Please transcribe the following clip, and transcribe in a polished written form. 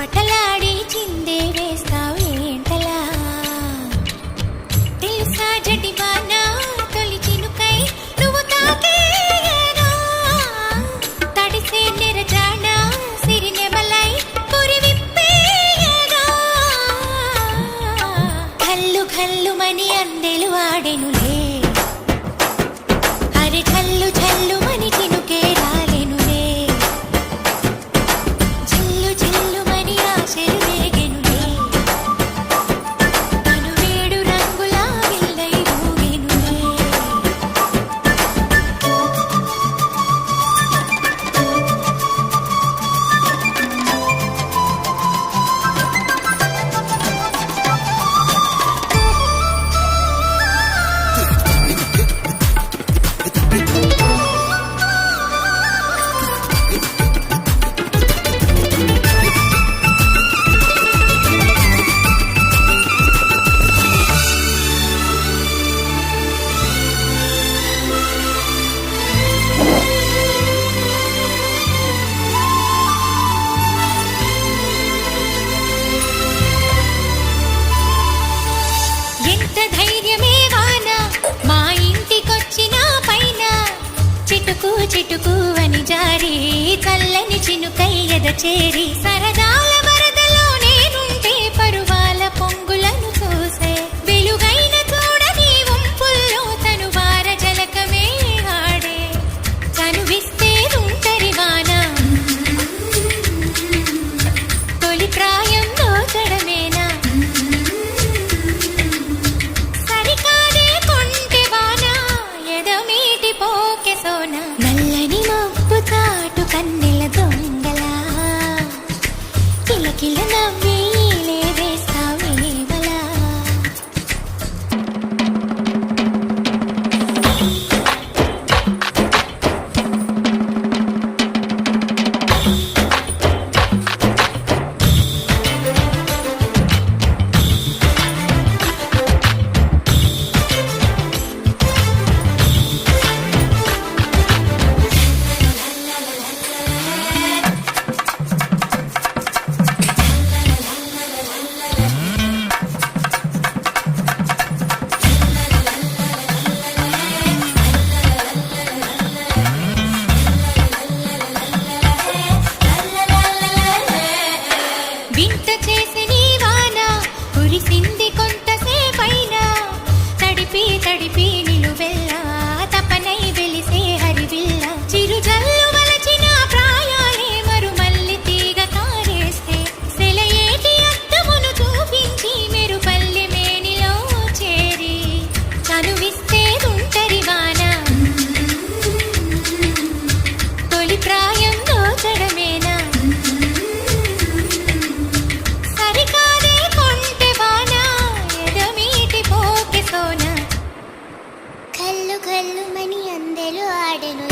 చిటపటలాడి చిందే వేస్తావు ఏంటలా తెలుసా జడివాన తొలి చినుకై నువ్వు తాకేయగా తడిసే నిరజాన సిరినెమలై పురి విప్పేయగా ఘల్లు ఘల్లుమని అందెలు ఆడెనులే అరే ఝల్లు ఝల్లుమని చినుకే రాలెనులే జిల్లు జిల్లుమని ఆశలు రేగెనులే తను వేడు రంగుల విల్లై ఊగెనులే ఎంత ధైర్యమే వాన మా ఇంటికొచ్చిన పైన చిటుకు చిటుకు అని జారి చల్లని చినుకై ఎద చేరి సరదాల వరదలో నేనుంటే పరువాల పొంగులను చూసే వెలుగైన చూడని వంపుల్లో తను వార జలకమే ఆడే చనువిస్తే ఉంటరి వాన తొలి ప్రాయం దోచడమేనా నల్లని మబ్బు చాటు కన్నెల దొంగలా కిలకిల నవ్వి వేస్తావేవలా వింత చేసి నీ వాన కురిసింది కొంతసేపైనా తడిపి తడిపి నిలువెల్లా తపనై వెలిసే హరివిల్ల చిరుజల్లు వలచిన ప్రాయాలే మరుమల్లి తీగ కారేస్తే సెలయేటి అద్దమును చూపించి మెరుపల్లి మేనిలో చేరి చనువిస్తే ఉంటరి వాన తొలి ప్రాయం దోచడమేనా కల్లు కల్లుమని అందెలు ఆడెను